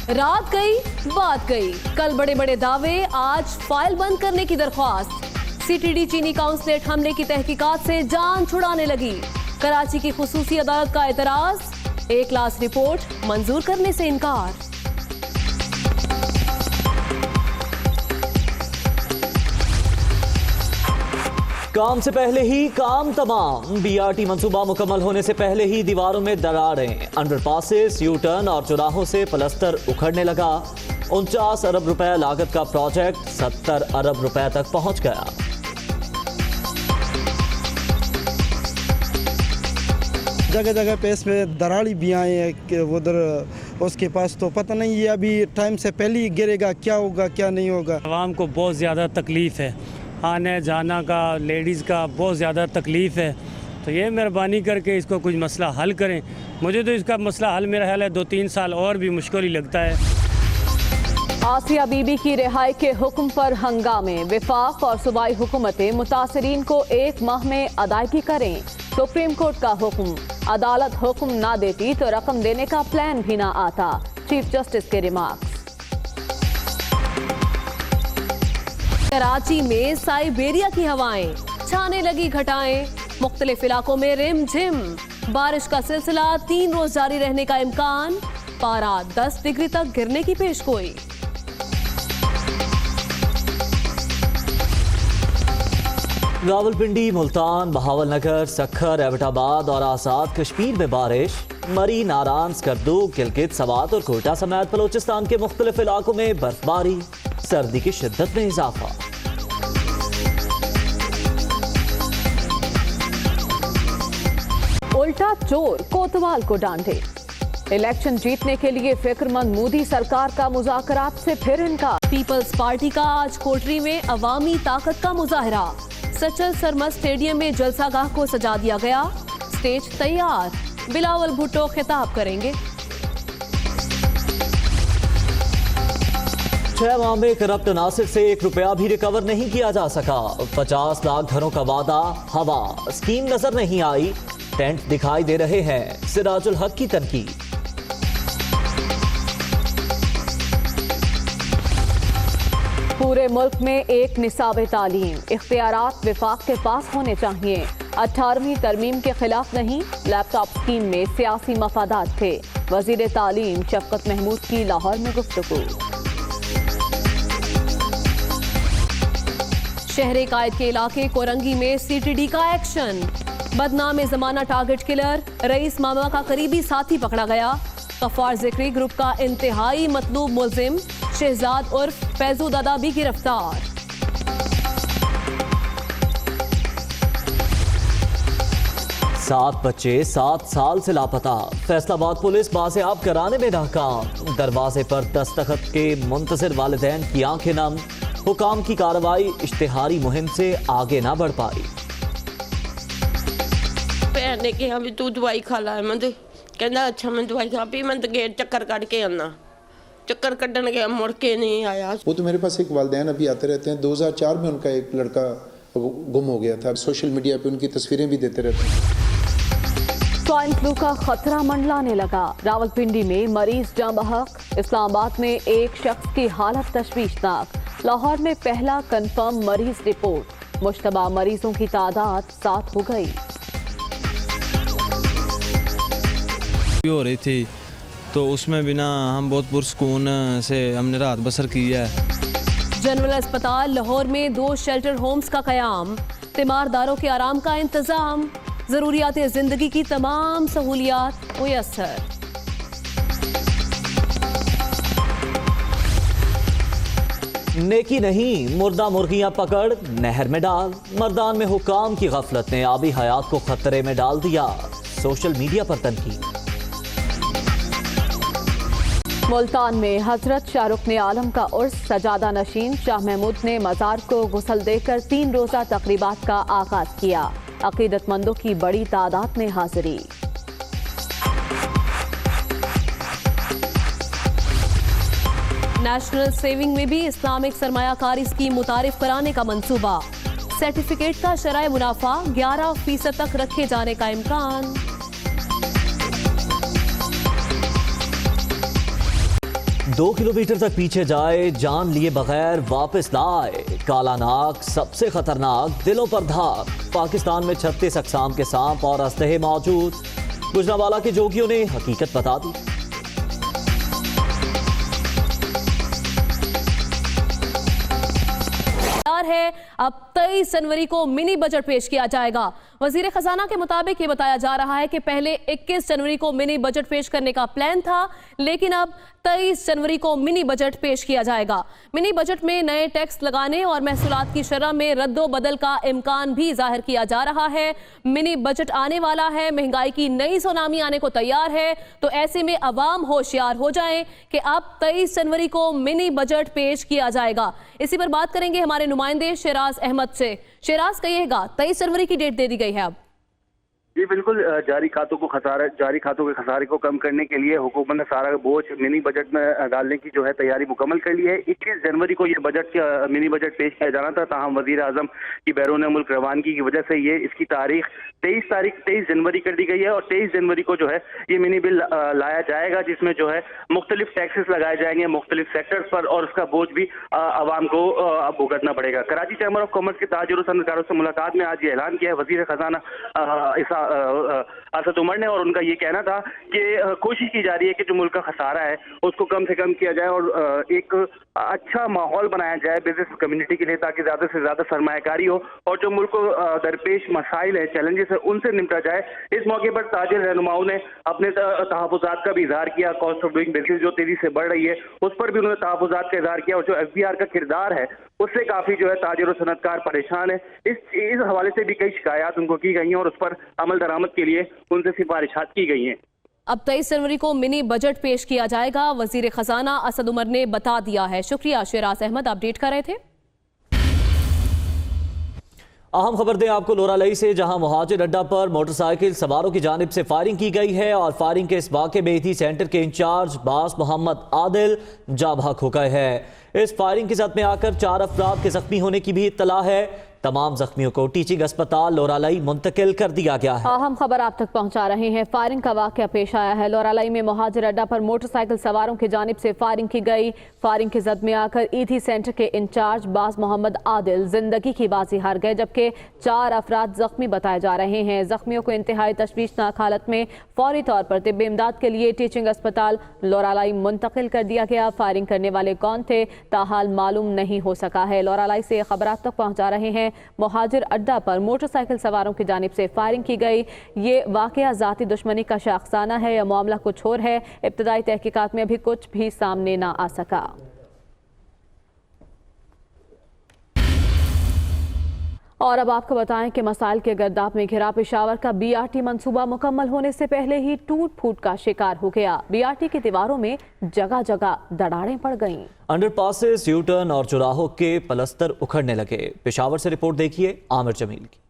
رات گئی بات گئی، کل بڑے بڑے دعوے، آج فائل بند کرنے کی درخواست۔ سی ٹی ڈی چینی قونصلیٹ حملے کی تحقیقات سے جان چھڑانے لگی، کراچی کی خصوصی عدالت کا اعتراض، 1 کلاس رپورٹ منظور کرنے سے انکار۔ کام سے پہلے ہی کام تمام، بی آر ٹی منصوبہ مکمل ہونے سے پہلے ہی دیواروں میں دراڑیں، انڈر پاسز، یو ٹرن اور چوراہوں سے پلستر اکھڑنے لگا۔ 49 ارب روپے لاگت کا پروجیکٹ 70 ارب روپے تک پہنچ گیا۔ جگہ جگہ پہ اس میں دراڑی بھی آئے ہیں کہ ادھر اس کے پاس تو پتہ نہیں ہے، ابھی ٹائم سے پہلے ہی گرے گا، کیا ہوگا کیا نہیں ہوگا۔ عوام کو بہت زیادہ تکلیف ہے، آنے جانا کا، لیڈیز کا بہت زیادہ تکلیف ہے، تو یہ مہربانی کر کے اس کو کچھ مسئلہ حل کریں۔ مجھے تو اس کا مسئلہ حل میرا خیال ہے 2-3 سال اور بھی مشکل ہی لگتا ہے۔ آسیہ بی بی کی رہائی کے حکم پر ہنگامے، وفاق اور صوبائی حکومتیں متاثرین کو 1 ماہ میں ادائیگی کریں۔ سپریم کورٹ کا حکم، عدالت حکم نہ دیتی تو رقم دینے کا پلان بھی نہ آتا، چیف جسٹس کے ریمارکس۔ کراچی میں سائبیریا کی ہوائیں، چھانے لگی گھٹائیں، مختلف علاقوں میں رم جھم، بارش کا سلسلہ 3 روز جاری رہنے کا امکان، پارہ 10 ڈگری تک گرنے کی پیشگوئی۔ راولپنڈی، ملتان، بہاول نگر، سکھر، ایبٹ آباد اور آزاد کشمیر میں بارش، مری، ناران، سکردو، گلگت، سوات اور کوئٹہ سمیت بلوچستان کے مختلف علاقوں میں برفباری، سردی کی شدت میں اضافہ۔ الٹا چور کوتوال کو ڈانٹے، الیکشن جیتنے کے لیے فکر مند مودی سرکار کا مذاکرات سے پھر انکار۔ پیپلز پارٹی کا آج کوٹری میں عوامی طاقت کا مظاہرہ، سچل سرمد اسٹیڈیم میں جلسہ گاہ کو سجا دیا گیا، سٹیج تیار، بلاول بھٹو خطاب کریں گے۔ 6 ماہ میں کرپٹ عناصر سے 1 روپیہ بھی ریکور نہیں کیا جا سکا، 50 لاکھ گھروں کا وعدہ ہوا، اسکیم نظر نہیں آئی، ٹینٹ دکھائی دے رہے ہیں، سراج الحق کی تنقید۔ پورے ملک میں 1 نصاب تعلیم، اختیارات وفاق کے پاس ہونے چاہیے، 18ویں ترمیم کے خلاف نہیں، لیپ ٹاپ اسکیم میں سیاسی مفادات تھے، وزیر تعلیم شفقت محمود کی لاہور میں گفتگو۔ شہر قائد کے علاقے کورنگی میں سی ٹی ڈی کا ایکشن، بدنام زمانہ ٹارگٹ کلر، رئیس ماما کا قریبی ساتھی پکڑا گیا، غفار ذکری گروپ کا انتہائی مطلوب ملزم شہزاد عرف فیضو دادا بھی گرفتار۔ 7 بچے 7 سال سے لاپتہ، فیصل آباد پولیس بازیاب کرانے میں ناکام، دروازے پر دستخط کے منتظر والدین کی آنکھیں نم، حکام کی کارروائی اشتہاری مہم سے آگے نہ بڑھ پائی۔ ਭੈਣ ਨੇ ਕਿਹਾ ਵੀ ਤੂੰ ਦਵਾਈ ਖਾ ਲੈ, ਮੈਂ ਤੇ ਕਹਿੰਦਾ ਅੱਛਾ ਮੈਂ ਦਵਾਈ ਖਾ ਪੀ, ਮੈਂ ਤਾਂ ਗੇਟ ਚੱਕਰ ਕੱਢ ਕੇ ਆਉਣਾ, ਚੱਕਰ ਕੱਢਣ ਗਿਆ ਮੁੜ ਕੇ نہیں آیا۔ وہ تو میرے پاس ایک والدین ابھی آتے رہتے ہیں، 2004 میں ان کا ایک لڑکا گم ہو گیا تھا، سوشل میڈیا پہ ان کی تصویریں بھی دیتے رہتے ہیں۔ سوائن فلو کا خطرہ منڈلانے لگا، راولپنڈی میں مریض جاں بحق، اسلام آباد میں 1 شخص کی حالت تشویشناک، لاہور میں پہلا کنفرم مریض رپورٹ، مشتبہ مریضوں کی تعداد 7 ہو گئی۔ ہو رہی تھی تو اس میں بنا ہم بہت پرسکون سے ہم نے رات بسر کی ہے۔ جنرل اسپتال لاہور میں 2 شیلٹر ہومز کا قیام، تیمارداروں کے آرام کا انتظام، ضروریات زندگی کی تمام سہولیات میسر۔ نیکی نہیں، مردہ مرغیاں پکڑ نہر میں ڈال، مردان میں حکام کی غفلت نے آبی حیات کو خطرے میں ڈال دیا، سوشل میڈیا پر تنقید۔ ملتان میں حضرت شاہ رکن عالم کا عرس، سجادہ نشین شاہ محمود نے مزار کو غسل دے کر 3 روزہ تقریبات کا آغاز کیا، عقیدت مندوں کی بڑی تعداد میں حاضری۔ نیشنل سیونگ میں بھی اسلامک سرمایہ کاری اسکیم متعارف کرانے کا منصوبہ، سرٹیفکیٹ کا شرح منافع 11% تک رکھے جانے کا امکان۔ 2 किलोमीटर तक पीछे जाए, जान लिए बगैर वापस लाए, काला नाग सबसे खतरनाक, दिलों पर धाक। पाकिस्तान में 36 अक़साम के सांप और असलहे मौजूद। गुजरांवाला के जोगियों ने हकीकत बता दी। है अब 23 जनवरी को मिनी बजट पेश किया जाएगा। वजीर खजाना के मुताबिक ये बताया जा रहा है कि पहले 21 जनवरी को मिनी बजट पेश करने का प्लान था, लेकिन अब 23 जनवरी को मिनी बजट पेश किया जाएगा। मिनी बजट में नए टैक्स लगाने और महसूलात की शरह में रद्दो बदल का इम्कान भी जाहिर किया जा रहा है। मिनी बजट आने वाला है, महंगाई की नई सुनामी आने को तैयार है, तो ऐसे में अवाम होशियार हो जाएं कि अब 23 जनवरी को मिनी बजट पेश किया जाएगा। इसी पर बात करेंगे हमारे नुमाइंदे शेराज अहमद से। शेराज, कहिएगा 23 जनवरी की डेट दे दी गई है अब? जी बिल्कुल, जारी खातों के खसारे को कम करने के लिए हुकूमत ने सारा बोझ मिनी बजट में डालने की जो है तैयारी मुकम्मल कर ली है। 21 जनवरी को ये मिनी बजट पेश किया जाना था, ताहम वजीर आजम की बैरून मुल्क रवानगी की वजह से ये इसकी तारीख 23 जनवरी कर दी गई है। और 23 जनवरी को जो है ये मिनी बिल लाया जाएगा, जिसमें जो है मुख्तलिफ टैक्सेस लगाए जाएंगे मुख्तलिफ सेक्टर्स पर, और उसका बोझ भी आवाम को भुगतना पड़ेगा। कराची चैम्बर ऑफ कॉमर्स के ताजिर और सनअतकारों से मुलाकात में आज ये ऐलान किया है वजीर खजाना असद उमर ने, और उनका ये कहना था कि कोशिश की जा रही है कि जो मुल्क का खसारा है उसको कम से कम किया जाए और एक अच्छा माहौल बनाया जाए बिजनेस कम्युनिटी के लिए, ताकि ज़्यादा से ज़्यादा सरमायाकारी हो और जो मुल्क को दरपेश मसाइल है, चैलेंजेस है, उनसे निपटा जाए। इस मौके पर ताजिर रहनुमाओं ने अपने तहफ़्फ़ुज़ात का भी इजहार किया। कॉस्ट ऑफ डूइंग बिजनेस जो तेजी से बढ़ रही है उस पर भी उन्होंने तहफ़्फ़ुज़ात का इजहार किया, और जो FBR का किरदार है उससे काफ़ी जो है ताजिर और सनअतकार परेशान है। इस हवाले से भी कई शिकायत उनको की गई हैं और उस पर अमल दरामद के लिए उनसे सिफारिशात की गई हैं। अब 23 जनवरी को मिनी बजट पेश किया जाएगा, वजीर खजाना असद उमर ने बता दिया है। शुक्रिया शेराज अहमद, अपडेट कर रहे थे। अहम खबर दें आपको लोरालई से, जहां मुहाजिर अड्डा पर मोटरसाइकिल सवारों की जानिब से फायरिंग की गई है और फायरिंग के इस वाक़े में ईदी सेंटर के इंचार्ज बास मोहम्मद आदिल जाबहक हो गए हैं। इस फायरिंग की जद में आकर 4 अफराद के जख्मी होने की भी इत्तला है। तमाम जख्मियों को टीचिंग अस्पताल लोरालई मुंतकिल कर दिया गया है। अहम खबर आप तक पहुंचा रहे हैं। फायरिंग का वाकया पेश आया है लोरालई में। मुहाजिर अड्डा पर मोटरसाइकिल सवारों की जानिब से फायरिंग की गई। फायरिंग की जद में आकर ईदी सेंटर के इंचार्ज बास मोहम्मद आदिल जिंदगी की बाजी हार गए, जबकि 4 अफराद जख्मी बताए जा रहे हैं। जख्मियों को इंतहाई तशवीशनाक हालत में फौरी तौर पर तिब्बी इमदाद के लिए टीचिंग अस्पताल लोरालई मुंतकिल कर दिया गया। फायरिंग करने वाले कौन थे ताहाल मालूम नहीं हो सका है। लोरालई से खबर आप तक पहुंचा रहे हैं। मुहाजिर अड्डा पर मोटरसाइकिल सवारों की जानिब से फायरिंग की गई। ये वाकया जाती दुश्मनी का शाखसाना है या मामला कुछ और है, इब्तदाई तहकीकात में अभी कुछ भी सामने ना आ सका। और अब आपको बताएं कि मसाइल के गर्दाब में घिरा पेशावर का BRT मंसूबा मुकम्मल होने से पहले ही टूट फूट का शिकार हो गया। BRT की दीवारों में जगह जगह दरारें पड़ गईं। अंडरपासेस, यू टर्न और चौराहों के पलस्तर उखड़ने लगे। पेशावर से रिपोर्ट देखिए आमिर जमील की।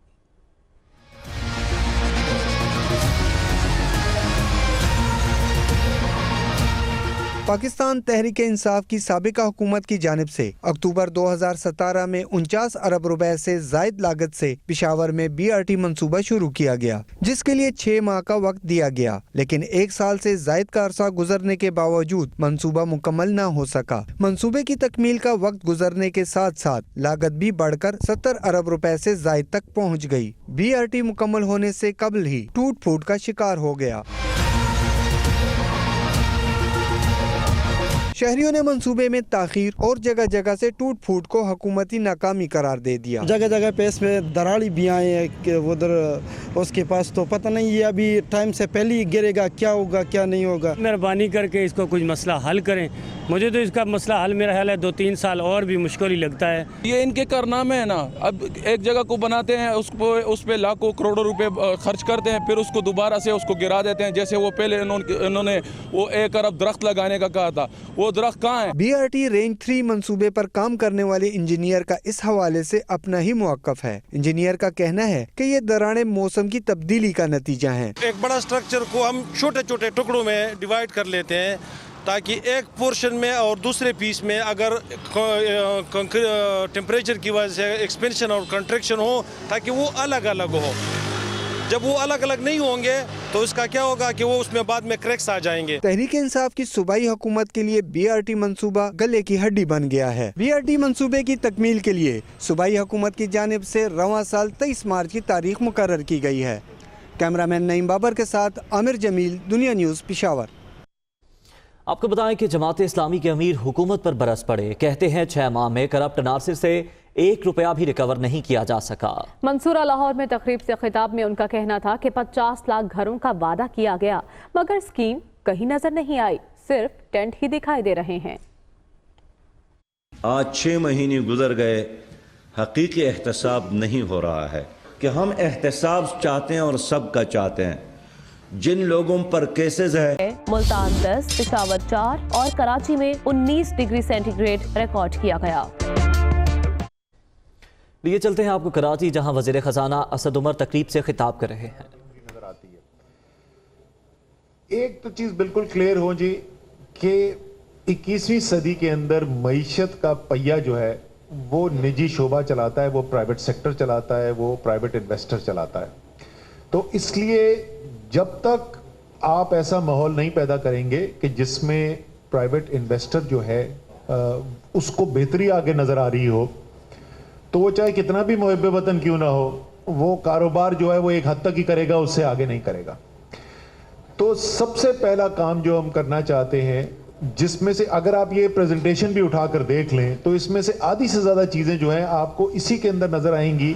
पाकिस्तान तहरीक इंसाफ की साबिका हुकूमत की जानिब से अक्टूबर 2017 में 49 अरब रुपए से जायद लागत से पेशावर में BRT मंसूबा शुरू किया गया, जिसके लिए 6 माह का वक्त दिया गया, लेकिन 1 साल से जायद का अरसा गुजरने के बावजूद मंसूबा मुकम्मल न हो सका। मंसूबे की तकमील का वक्त गुजरने के साथ साथ लागत भी बढ़कर 70 अरब रुपए से जायद तक पहुँच गयी। BRT मुकम्मल होने से कबल ही टूट फूट का शिकार हो गया। शहरियों ने मंसूबे में ताखीर और जगह जगह से टूट फूट को हुकूमती नाकामी करार दे दिया। जगह जगह पे इसमें दराड़ी भी आए हैं उधर, उसके पास तो पता नहीं है अभी टाइम से पहले ही गिरेगा, क्या होगा क्या नहीं होगा। मेहरबानी करके इसको कुछ मसला हल करें। मुझे तो इसका मसला हल मेरा ख्याल है 2-3 साल और भी मुश्किल ही लगता है। ये इनके कारनामे है ना, अब एक जगह को बनाते हैं, उस पे लाखों करोड़ों रुपए खर्च करते हैं, फिर उसको दोबारा से उसको गिरा देते हैं। जैसे वो पहले इन्होंने वो 1 अरब दरख्त लगाने का कहा था, वो दरख्त कहाँ है? BRT रेंज 3 मंसूबे पर काम करने वाले इंजीनियर का इस हवाले से अपना ही मौक़िफ़ है। इंजीनियर का कहना है कि ये दरारें मौसम की तब्दीली का नतीजा है। एक बड़ा स्ट्रक्चर को हम छोटे छोटे टुकड़ों में डिवाइड कर लेते हैं, ताकि एक पोर्शन में और दूसरे पीस में अगर टेम्परेचर की वजह से एक्सपेंशन और कंट्रैक्शन हो, ताकि वो अलग अलग हो। जब वो अलग अलग नहीं होंगे तो इसका क्या होगा कि वो उसमें बाद में क्रैक्स आ जाएंगे। तहरीक इंसाफ की सूबाई हुकूमत के लिए BRT मंसूबा गले की हड्डी बन गया है। BRT मंसूबे की तकमील के लिए सूबाई हुकूमत की जानिब से रवां साल 23 मार्च की तारीख मुकर्रर की गई है। कैमरामैन नईम बाबर के साथ आमिर जमील, दुनिया न्यूज़, पेशावर। आपको बताएं कि जमात इस्लामी के अमीर हुकूमत पर बरस पड़े। कहते हैं 6 माह में करप्ट नासिर से 1 रुपया भी रिकवर नहीं किया जा सका। मंसूरा लाहौर में तकरीब से खिताब में उनका कहना था कि 50 लाख घरों का वादा किया गया, मगर स्कीम कहीं नजर नहीं आई, सिर्फ टेंट ही दिखाई दे रहे हैं। आज 6 महीने गुजर गए, हकीकी एहतसाब नहीं हो रहा है कि हम एहतसाब चाहते हैं और सबका चाहते हैं। जिन लोगों पर केसेस है, मुल्तान 10, पेशावर 4 और कराची में 19 डिग्री सेंटीग्रेड रिकॉर्ड किया गया। लिए चलते हैं आपको कराची, जहां वजीर खजाना असद उमर तकरीब से खिताब कर रहे हैं। एक तो चीज बिल्कुल क्लियर हो जी कि 21वीं सदी के अंदर मईशत का पहिया जो है वो निजी शोबा चलाता है, वो प्राइवेट सेक्टर चलाता है, वो प्राइवेट इन्वेस्टर चलाता है। तो इसलिए जब तक आप ऐसा माहौल नहीं पैदा करेंगे कि जिसमें प्राइवेट इन्वेस्टर जो है उसको बेहतरी आगे नजर आ रही हो, तो वो चाहे कितना भी मुहिब्बे वतन क्यों ना हो, वो कारोबार जो है वो एक हद तक ही करेगा, उससे आगे नहीं करेगा। तो सबसे पहला काम जो हम करना चाहते हैं, जिसमें से अगर आप ये प्रेजेंटेशन भी उठाकर देख लें तो इसमें से आधी से ज़्यादा चीज़ें जो हैं आपको इसी के अंदर नज़र आएंगी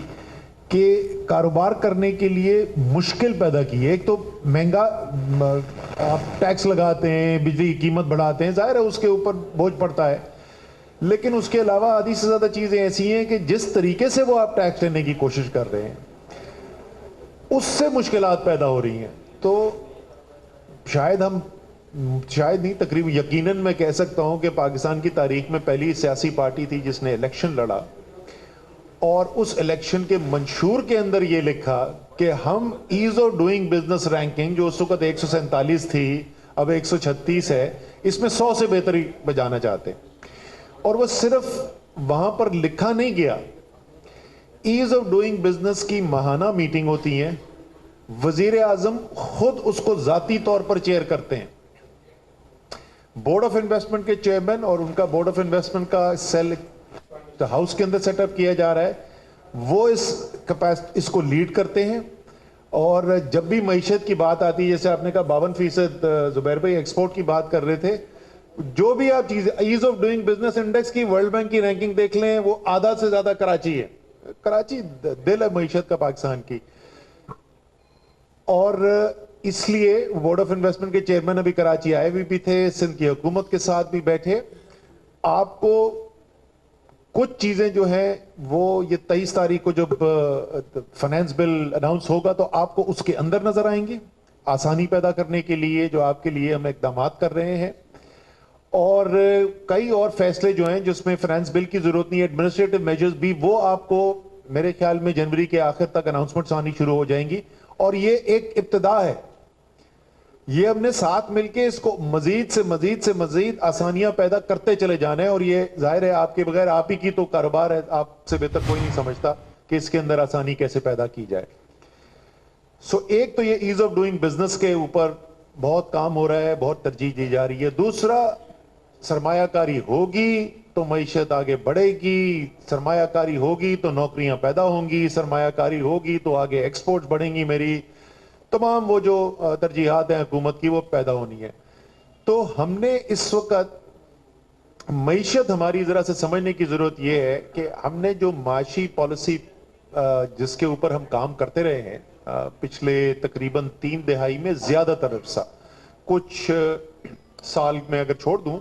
कि कारोबार करने के लिए मुश्किल पैदा की है। एक तो महंगा आप टैक्स लगाते हैं, बिजली की कीमत बढ़ाते हैं, जाहिर है उसके ऊपर बोझ पड़ता है, लेकिन उसके अलावा आधी से ज़्यादा चीज़ें ऐसी हैं कि जिस तरीके से वो आप टैक्स लेने की कोशिश कर रहे हैं उससे मुश्किलात पैदा हो रही हैं। तो शायद नहीं, तकरीबन यकीनन मैं कह सकता हूं कि पाकिस्तान की तारीख में पहली सियासी पार्टी थी जिसने इलेक्शन लड़ा और उस इलेक्शन के मंशूर के अंदर ये लिखा कि हम ease of doing business ranking, जो उस वक्त 147 थी, अब 136 है, इसमें 100 से बेहतरी बजाना चाहते। और वो सिर्फ वहां पर लिखा नहीं गया, ईज ऑफ डूइंग बिजनेस की माहाना मीटिंग होती है, वजीर आजम खुद उसको जाती तौर पर चेयर करते हैं। बोर्ड ऑफ इन्वेस्टमेंट के चेयरमैन और उनका बोर्ड ऑफ इन्वेस्टमेंट का सेल हाउस के अंदर सेटअप किया जा रहा है, वो इसको लीड करते हैं। और जब भी मईशत की बात आती है, जैसे आपने कहा 52% जुबैर भाई एक्सपोर्ट की बात कर रहे थे, जो भी आप चीजें, ease of doing business index की वर्ल्ड बैंक की रैंकिंग देख लें, वो आधा से ज्यादा कराची है। कराची दिल है मईशत का पाकिस्तान की, और इसलिए बोर्ड ऑफ इन्वेस्टमेंट के चेयरमैन अभी कराची आए भी थे, सिंध की हुकूमत के साथ भी बैठे। आपको कुछ चीजें जो है वो ये 23 तारीख को जब फाइनेंस बिल अनाउंस होगा तो आपको उसके अंदर नजर आएंगी, आसानी पैदा करने के लिए जो आपके लिए हम इकदाम कर रहे हैं। और कई और फैसले जो हैं जिसमें फाइनेंस बिल की जरूरत नहीं है, एडमिनिस्ट्रेटिव मेजर्स भी, वो आपको मेरे ख्याल में जनवरी के आखिर तक अनाउंसमेंट्स आनी शुरू हो जाएंगी। और ये एक इब्तिदा है, ये हमने साथ मिलके इसको मजीद से मजीद आसानियां पैदा करते चले जाना है। और ये जाहिर है आपके बगैर आप ही की तो कारोबार है, आपसे बेहतर कोई नहीं समझता कि इसके अंदर आसानी कैसे पैदा की जाए। सो एक तो ये ईज ऑफ डूइंग बिजनेस के ऊपर बहुत काम हो रहा है, बहुत तरजीह दी जा रही है। दूसरा, सरमायाकारी होगी तो मईशत आगे बढ़ेगी, सरमायाकारी होगी तो नौकरियां पैदा होंगी, सरमायाकारी होगी तो आगे एक्सपोर्ट्स बढ़ेंगी, मेरी तमाम वो जो तरजीहात हैं हुकूमत की वो पैदा होनी है। तो हमने इस वक्त मईशत हमारी जरा से समझने की जरूरत यह है कि हमने जो माशी पॉलिसी जिसके ऊपर हम काम करते रहे हैं पिछले तकरीबन 3 दहाई में ज्यादातर अरसा, कुछ साल में अगर छोड़ दूं,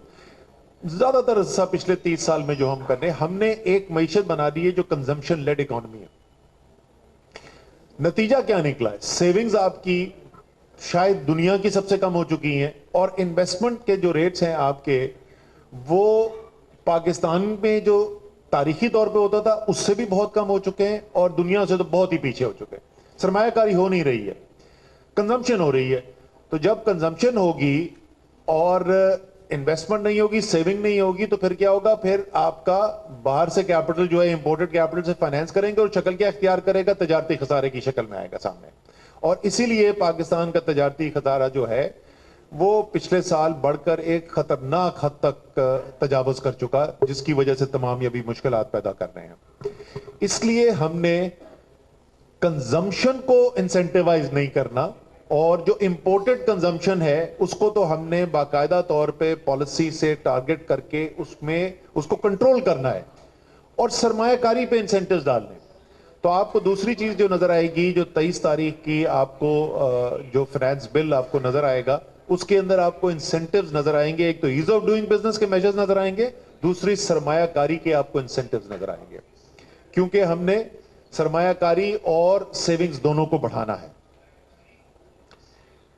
ज्यादातर अरसा पिछले 30 साल में जो हम कर रहे हैं, हमने एक मईशत बना दी है जो कंजम्पशन लेड इकोनॉमी है। नतीजा क्या निकला है? सेविंग्स आपकी शायद दुनिया की सबसे कम हो चुकी हैं, और इन्वेस्टमेंट के जो रेट्स हैं आपके, वो पाकिस्तान में जो तारीखी तौर पे होता था उससे भी बहुत कम हो चुके हैं, और दुनिया से तो बहुत ही पीछे हो चुके हैं। सरमायाकारी हो नहीं रही है, कंजम्पशन हो रही है। तो जब कंजम्पशन होगी और इन्वेस्टमेंट नहीं होगी, सेविंग नहीं होगी, तो फिर क्या होगा? फिर आपका बाहर से कैपिटल जो है इंपोर्टेड कैपिटल से फाइनेंस करेंगे, और शक्ल क्या इख्तियार करेगा? तजारती खसारे की शक्ल में आएगा सामने। اور اسی لیے پاکستان کا تجارتی خسارہ جو ہے وہ پچھلے سال بڑھ کر ایک خطرناک حد تک تجاوز کر چکا، جس کی وجہ سے تمام یہ بھی مشکلات پیدا کر رہے ہیں. اس لیے ہم نے کنزمپشن کو انسینٹیوائز نہیں کرنا، اور جو امپورٹڈ کنزمپشن ہے اس کو تو ہم نے باقاعدہ طور پہ پالیسی سے ٹارگٹ کر کے اس کو کنٹرول کرنا ہے اور سرمایہ کاری پہ انسینٹیوز ڈالنے. تو آپ کو دوسری چیز جو نظر آئے گی، جو 23 تاریخ کی آپ کو جو فائنانس بل آپ کو نظر آئے گا، اس کے اندر آپ کو انسینٹیوز نظر آئیں گے. ایک تو ایز آف ڈوئنگ بزنس کے میجرز نظر آئیں گے، دوسری سرمایہ کاری کے آپ کو انسینٹیوز نظر آئیں گے، کیونکہ ہم نے سرمایہ کاری اور سیونگز دونوں کو بڑھانا ہے.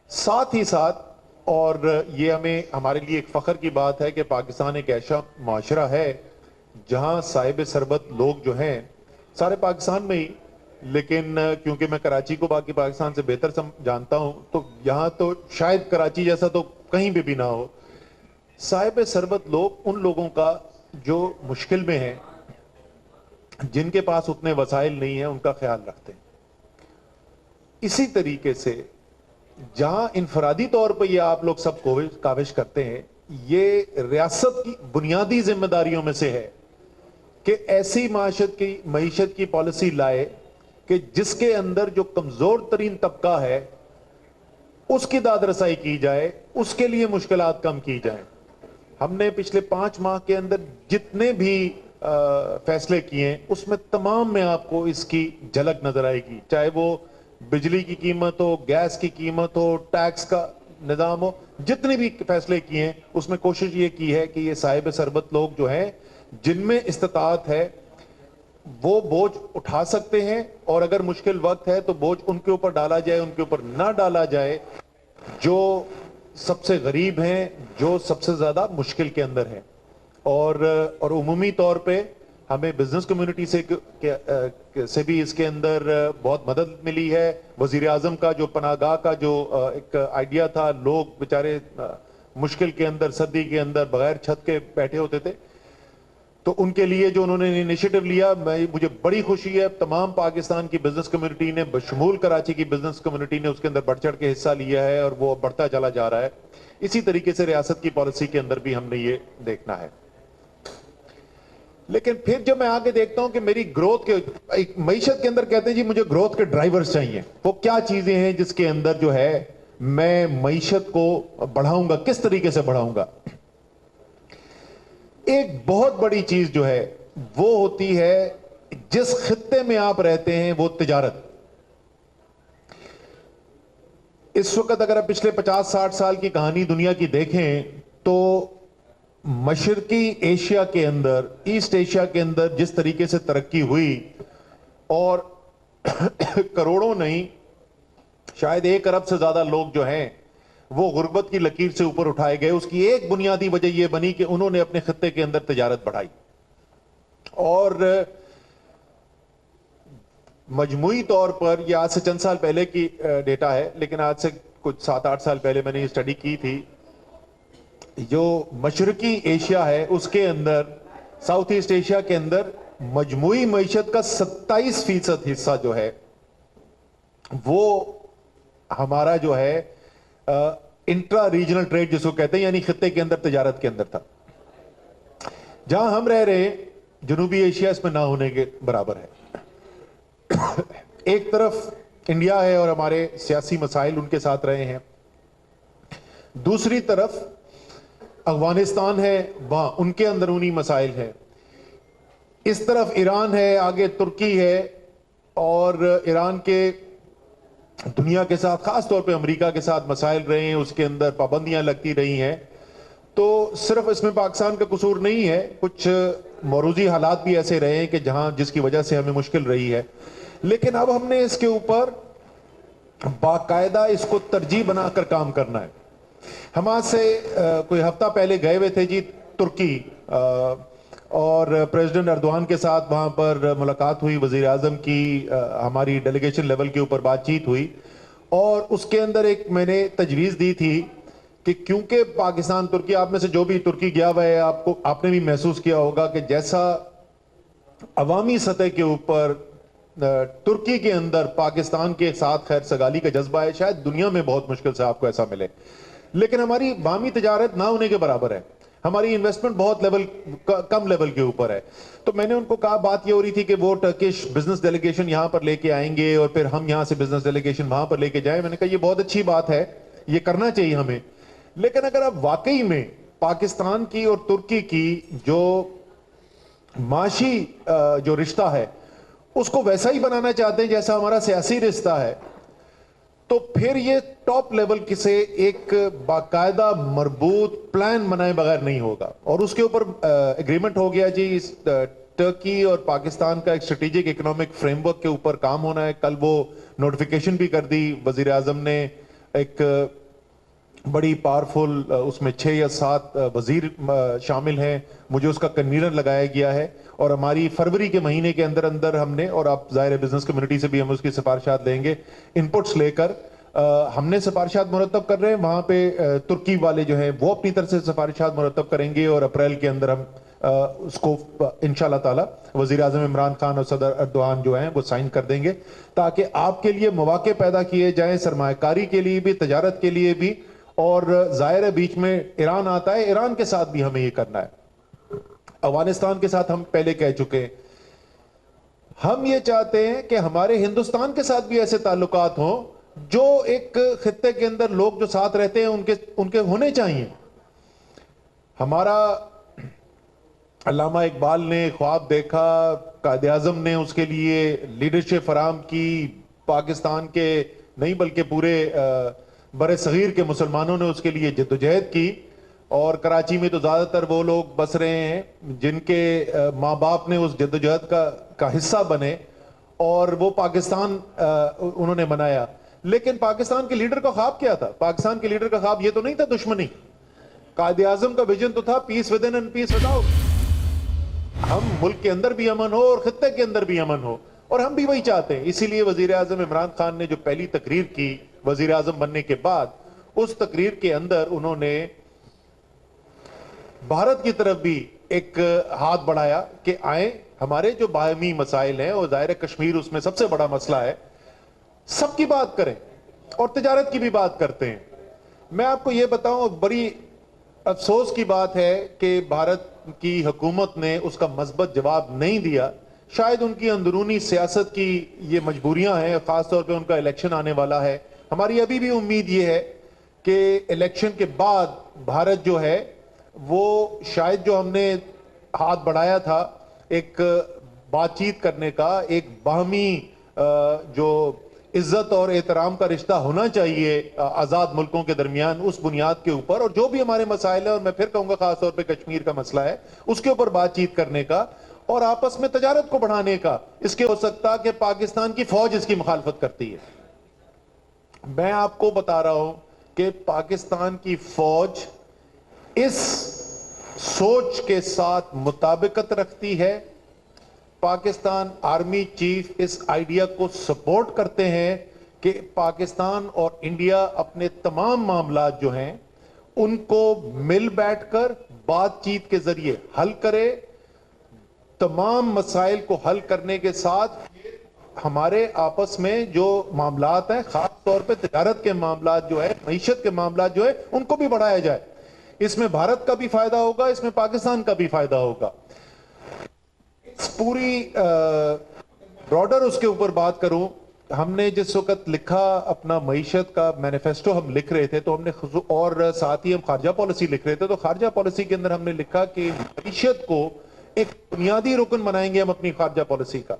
ساتھ ہی ساتھ، اور یہ ہمارے لیے ایک فخر کی بات ہے کہ پاکستان ایک ایسا معاشرہ ہے جہاں صاحب ثروت لوگ جو ہیں سارے پاکستان میں ہی، لیکن کیونکہ میں کراچی کو باقی پاکستان سے بہتر جانتا ہوں، تو یہاں تو شاید کراچی جیسا تو کہیں بھی نہ ہو. صاحب ثروت لوگ ان لوگوں کا جو مشکل میں ہیں، جن کے پاس اتنے وسائل نہیں ہیں، ان کا خیال رکھتے ہیں. اسی طریقے سے جہاں انفرادی طور پہ یہ آپ لوگ سب کاوش کرتے ہیں، یہ ریاست کی بنیادی ذمہ داریوں میں سے ہے کہ ایسی معیشت کی پالیسی لائے کہ جس کے اندر جو کمزور ترین طبقہ ہے اس کی داد رسائی کی جائے، اس کے لیے مشکلات کم کی جائیں. ہم نے پچھلے 5 ماہ کے اندر جتنے بھی فیصلے کیے، اس میں تمام میں آپ کو اس کی جھلک نظر آئے گی، چاہے وہ بجلی کی قیمت ہو، گیس کی قیمت ہو، ٹیکس کا نظام ہو. جتنے بھی فیصلے کیے ہیں اس میں کوشش یہ کی ہے کہ یہ صاحب ثروت لوگ جو ہیں، جن میں استطاعت ہے، وہ بوجھ اٹھا سکتے ہیں، اور اگر مشکل وقت ہے تو بوجھ ان کے اوپر ڈالا جائے، ان کے اوپر نہ ڈالا جائے جو سب سے غریب ہیں، جو سب سے زیادہ مشکل کے اندر ہیں. اور عمومی طور پہ ہمیں بزنس کمیونٹی سے بھی اس کے اندر بہت مدد ملی ہے. وزیر اعظم کا جو پناہ گاہ کا جو ایک آئیڈیا تھا، لوگ بیچارے مشکل کے اندر، سردی کے اندر بغیر چھت کے بیٹھے ہوتے تھے، تو ان کے لیے جو انہوں نے انیشیٹو لیا، مجھے بڑی خوشی ہے. تمام پاکستان کی بزنس کمیونٹی نے، بشمول کراچی کی بزنس کمیونٹی نے اس کے اندر بڑھ چڑھ کے حصہ لیا ہے، اور وہ بڑھتا چلا جا رہا ہے. اسی طریقے سے ریاست کی پالیسی کے اندر بھی ہم نے یہ دیکھنا ہے. لیکن پھر جب میں آگے دیکھتا ہوں کہ میری گروتھ کے معیشت کے اندر کہتے ہیں جی مجھے گروتھ کے ڈرائیورز چاہیے، وہ کیا چیزیں ہیں جس کے اندر جو ہے میں معیشت کو بڑھاؤں گا، کس طریقے سے بڑھاؤں گا. ایک بہت بڑی چیز جو ہے وہ ہوتی ہے، جس خطے میں آپ رہتے ہیں وہ تجارت. اس وقت اگر آپ پچھلے 50-60 سال کی کہانی دنیا کی دیکھیں تو مشرقی ایشیا کے اندر، ایسٹ ایشیا کے اندر جس طریقے سے ترقی ہوئی، اور کروڑوں نہیں شاید 1 ارب سے زیادہ لوگ جو ہیں وہ غربت کی لکیر سے اوپر اٹھائے گئے، اس کی ایک بنیادی وجہ یہ بنی کہ انہوں نے اپنے خطے کے اندر تجارت بڑھائی. اور مجموعی طور پر یہ آج سے چند سال پہلے کی ڈیٹا ہے، لیکن آج سے کچھ 7-8 سال پہلے میں نے یہ اسٹڈی کی تھی، جو مشرقی ایشیا ہے اس کے اندر، ساؤتھ ایسٹ ایشیا کے اندر مجموعی معیشت کا 27% حصہ جو ہے وہ ہمارا جو ہے انٹرا ریجنل ٹریڈ جس کو کہتے ہیں، یعنی خطے کے اندر تجارت کے اندر تھا. جہاں ہم رہ رہے ہیں جنوبی ایشیا اس میں نہ ہونے کے برابر ہے. ایک طرف انڈیا ہے اور ہمارے سیاسی مسائل ان کے ساتھ رہے ہیں، دوسری طرف افغانستان ہے، وہاں ان کے اندرونی مسائل ہیں، اس طرف ایران ہے، آگے ترکی ہے، اور ایران کے دنیا کے ساتھ، خاص طور پہ امریکہ کے ساتھ مسائل رہے ہیں، اس کے اندر پابندیاں لگتی رہی ہیں. تو صرف اس میں پاکستان کا قصور نہیں ہے، کچھ موروثی حالات بھی ایسے رہے ہیں کہ جس کی وجہ سے ہمیں مشکل رہی ہے. لیکن اب ہم نے اس کے اوپر باقاعدہ اس کو ترجیح بنا کر کام کرنا ہے. ہم آج سے کوئی ہفتہ پہلے گئے ہوئے تھے جی ترکی، اور پریزیڈنٹ اردوان کے ساتھ وہاں پر ملاقات ہوئی، وزیر اعظم کی ہماری ڈیلیگیشن لیول کے اوپر بات چیت ہوئی، اور اس کے اندر ایک میں نے تجویز دی تھی کہ کیونکہ پاکستان ترکی، آپ میں سے جو بھی ترکی گیا ہوا ہے آپ نے بھی محسوس کیا ہوگا کہ جیسا عوامی سطح کے اوپر तुर्की के अंदर पाकिस्तान के साथ खैर सगाली का जज्बा है, शायद दुनिया में बहुत मुश्किल से आपको ऐसा मिले, लेकिन हमारी बाहमी तजारत ना होने के बराबर है, हमारी इन्वेस्टमेंट बहुत कम लेवल के ऊपर है। तो मैंने उनको कहा, बात ये हो रही थी कि वो टर्किश बिजनेस डेलीगेशन यहाँ पर लेके आएंगे और फिर हम यहाँ से बिजनेस डेलीगेशन वहां पर लेके जाएं। मैंने कहा ये बहुत अच्छी बात है, ये करना चाहिए हमें, लेकिन अगर आप वाकई में पाकिस्तान की और तुर्की की जो माशी जो रिश्ता है उसको वैसा ही बनाना चाहते हैं जैसा हमारा सियासी रिश्ता है, तो फिर ये टॉप लेवल से एक बाकायदा मरबूत प्लान बनाए बगैर नहीं होगा। और उसके ऊपर एग्रीमेंट हो गया जी, इस टर्की और पाकिस्तान का एक स्ट्रेटेजिक इकोनॉमिक फ्रेमवर्क के ऊपर काम होना है। कल वो नोटिफिकेशन भी कर दी वजीर आजम ने, एक बड़ी पावरफुल, उसमें 6 या 7 वजीर शामिल हैं, मुझे उसका कन्वीनर लगाया गया है और हमारी फरवरी के महीने के अंदर अंदर हमने, और आप जाहिर है बिजनेस कम्युनिटी से भी हम उसकी सिफारिशात लेंगे, इनपुट्स लेकर हमने सिफारिशात मुरतब कर रहे हैं। वहाँ पे तुर्की वाले जो हैं वो अपनी तरफ से सिफारिशात मुरतब करेंगे और अप्रैल के अंदर हम उसको इंशाल्लाह ताला वजीर आजम इमरान खान और सदर अर्दोआन जो हैं वो साइन कर देंगे, ताकि आपके लिए मौके पैदा किए जाएं, सरमायाकारी के लिए भी, तजारत के लिए भी। और जाहिर है बीच में ईरान आता है, ईरान के साथ भी हमें ये करना है, अफगानिस्तान के साथ हम पहले कह चुके हैं। हम ये चाहते हैं कि हमारे हिंदुस्तान के साथ भी ऐसे ताल्लुकात हों जो एक खित्ते के अंदर लोग जो साथ रहते हैं उनके होने चाहिए। हमारा अल्लामा इकबाल ने ख्वाब देखा, कायदे आज़म ने उसके लिए लीडरशिप फराम की, पाकिस्तान के नहीं बल्कि पूरे बरे सगीर के मुसलमानों ने उसके लिए जद्दोजहद की, और कराची में तो ज़्यादातर वो लोग बस रहे हैं जिनके माँ बाप ने उस जद्दोजहद का हिस्सा बने और वो पाकिस्तान उन्होंने बनाया। लेकिन पाकिस्तान के लीडर का ख्वाब क्या था? पाकिस्तान के लीडर का ख्वाब ये तो नहीं था दुश्मनी, कायदे आज़म का विजन तो था peace within and peace without. हम मुल्क के अंदर भी अमन हो और खित्ते के अंदर भी अमन हो, और हम भी वही चाहते हैं। इसीलिए वजीर आज़म इमरान खान ने जो पहली तकरीर की वजीर आज़म बनने के बाद, उस तकरीर के अंदर उन्होंने भारत की तरफ भी एक हाथ बढ़ाया कि आए, हमारे जो बाहमी मसाइल हैं और ज़ाहिर कश्मीर उसमें सबसे बड़ा मसला है, सबकी बात करें और तिजारत की भी बात करते हैं। मैं आपको ये बताऊं, बड़ी अफसोस की बात है कि भारत की हुकूमत ने उसका मज़बूत जवाब नहीं दिया। शायद उनकी अंदरूनी सियासत की ये मजबूरियां हैं, ख़ासतौर पे उनका इलेक्शन आने वाला है। हमारी अभी भी उम्मीद ये है कि इलेक्शन के बाद भारत जो है वो शायद जो हमने हाथ बढ़ाया था एक बातचीत करने का, एक बाहमी जो इज्जत और एहतराम का रिश्ता होना चाहिए आज़ाद मुल्कों के दरमियान, उस बुनियाद के ऊपर, और जो भी हमारे मसाइल है, और मैं फिर कहूँगा ख़ासतौर पे कश्मीर का मसला है, उसके ऊपर बातचीत करने का और आपस में तजारत को बढ़ाने का। इसके हो सकता कि पाकिस्तान की फौज इसकी मुखालफत करती है। मैं आपको बता रहा हूं कि पाकिस्तान की फौज इस सोच के साथ मुताबिकत रखती है, पाकिस्तान आर्मी चीफ इस आइडिया को सपोर्ट करते हैं कि पाकिस्तान और इंडिया अपने तमाम मामलात जो हैं उनको मिल बैठकर बातचीत के जरिए हल करे। तमाम मसाइल को हल करने के साथ हमारे आपस में जो मामलात हैं, खास तौर पे तिजारत के मामलात जो है, मईशत के मामलात जो है, उनको भी बढ़ाया जाए। इसमें भारत का भी फायदा होगा, इसमें पाकिस्तान का भी फायदा होगा। पूरी ब्रॉडर उसके ऊपर बात करूं, हमने जिस वक्त लिखा अपना मईशत का मैनिफेस्टो हम लिख रहे थे, तो हमने, और साथ ही हम खारजा पॉलिसी लिख रहे थे, तो खारजा पॉलिसी के अंदर हमने लिखा कि मईशत को एक बुनियादी रुकन बनाएंगे हम अपनी खारजा पॉलिसी का,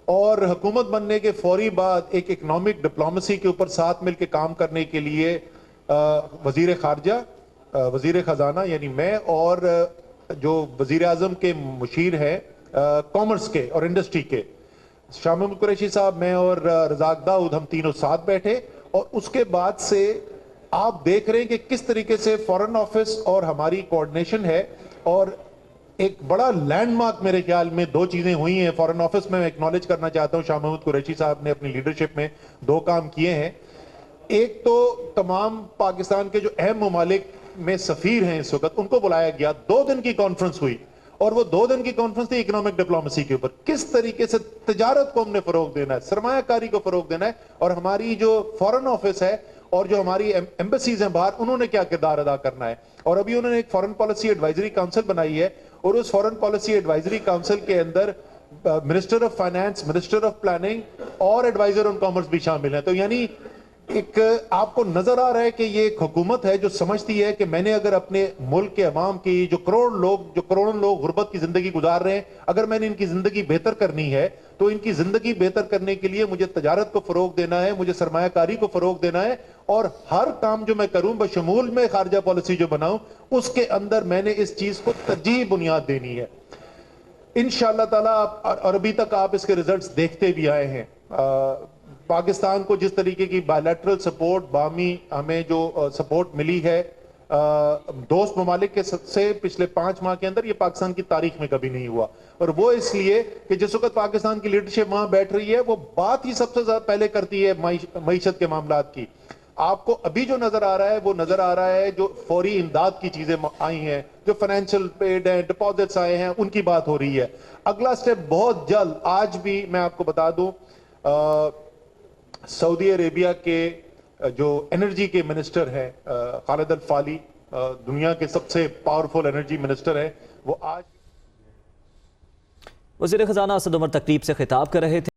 और हुकूमत बनने के फौरी बाद एक इकोनॉमिक डिप्लोमेसी के ऊपर साथ मिलकर काम करने के लिए वजीर खारजा, वजीर खजाना यानी मैं, और जो वजीर आजम के मुशीर हैं कॉमर्स के और इंडस्ट्री के, शाह महमूद कुरैशी साहब, मैं और रज़ाक दाऊद, हम तीनों साथ बैठे। और उसके बाद से आप देख रहे हैं कि किस तरीके से फॉरेन ऑफिस और हमारी कोऑर्डिनेशन है, और एक बड़ा लैंडमार्क मेरे ख्याल में 2 चीजें हुई हैं। फॉरेन ऑफिस में मैं एक्नॉलेज करना चाहता हूं, शाह महमूद कुरैशी साहब ने अपनी लीडरशिप में 2 काम किए हैं। एक तो तमाम पाकिस्तान के जो अहम ममालिक में सफीर हैं इस वक्त, उनको बुलाया गया, 2 दिन की कॉन्फ्रेंस हुई, और वो 2 दिन की कॉन्फ्रेंस थी इकोनॉमिक डिप्लोमेसी के ऊपर, किस तरीके से तजारत को हमने फरोग देना है, सरमायाकारी को फरोग देना है, और हमारी जो फॉरेन ऑफिस है और जो हमारी एम्बेसीज हैं बाहर, उन्होंने क्या किरदार अदा करना है। और अभी उन्होंने एक फॉरेन पॉलिसी एडवाइजरी काउंसिल बनाई है, और उस फॉरेन पॉलिसी एडवाइजरी काउंसिल के अंदर minister of finance, minister of planning और एडवाइजर ऑन कॉमर्स भी शामिल हैं। तो यानी एक आपको नजर आ रहा है कि ये एक हुकूमत है जो समझती है कि मैंने अगर अपने मुल्क के अवाम की जो करोड़ों लोग गुर्बत की जिंदगी गुजार रहे हैं, अगर मैंने इनकी जिंदगी बेहतर करनी है तो इनकी जिंदगी बेहतर करने के लिए मुझे तजारत को फरोग देना है, मुझे सरमायाकारी को फरोग देना है, और हर काम जो मैं करूं बशमूल में खारजा पॉलिसी जो बनाऊं उसके अंदर मैंने इस चीज को तरजीही बुनियाद देनी है इंशाअल्लाह ताला। और अभी तक आप इसके रिजल्ट्स देखते भी आए हैं। पाकिस्तान को जिस तरीके की बायलैटरल सपोर्ट बामी हमें जो सपोर्ट मिली है दोस्त ममालिक के से पिछले 5 माह के अंदर, ये पाकिस्तान की तारीख में कभी नहीं हुआ। और वो इसलिए कि जिस वक्त पाकिस्तान की लीडरशिप वहां बैठ रही है वो बात ही सबसे ज्यादा पहले करती है मईशत के मामलात की। आपको अभी जो नजर आ रहा है वो नजर आ रहा है जो फौरी इमदाद की चीजें आई हैं, जो फाइनेंशियल पेड हैं, डिपॉजिट्स आए हैं, उनकी बात हो रही है। अगला स्टेप बहुत जल्द, आज भी मैं आपको बता दूं सऊदी अरेबिया के जो एनर्जी के मिनिस्टर हैं खालिद अल फाली, दुनिया के सबसे पावरफुल एनर्जी मिनिस्टर हैं, वो आज वज़ीर ख़ज़ाना असद उमर तकरीब से खिताब कर रहे थे।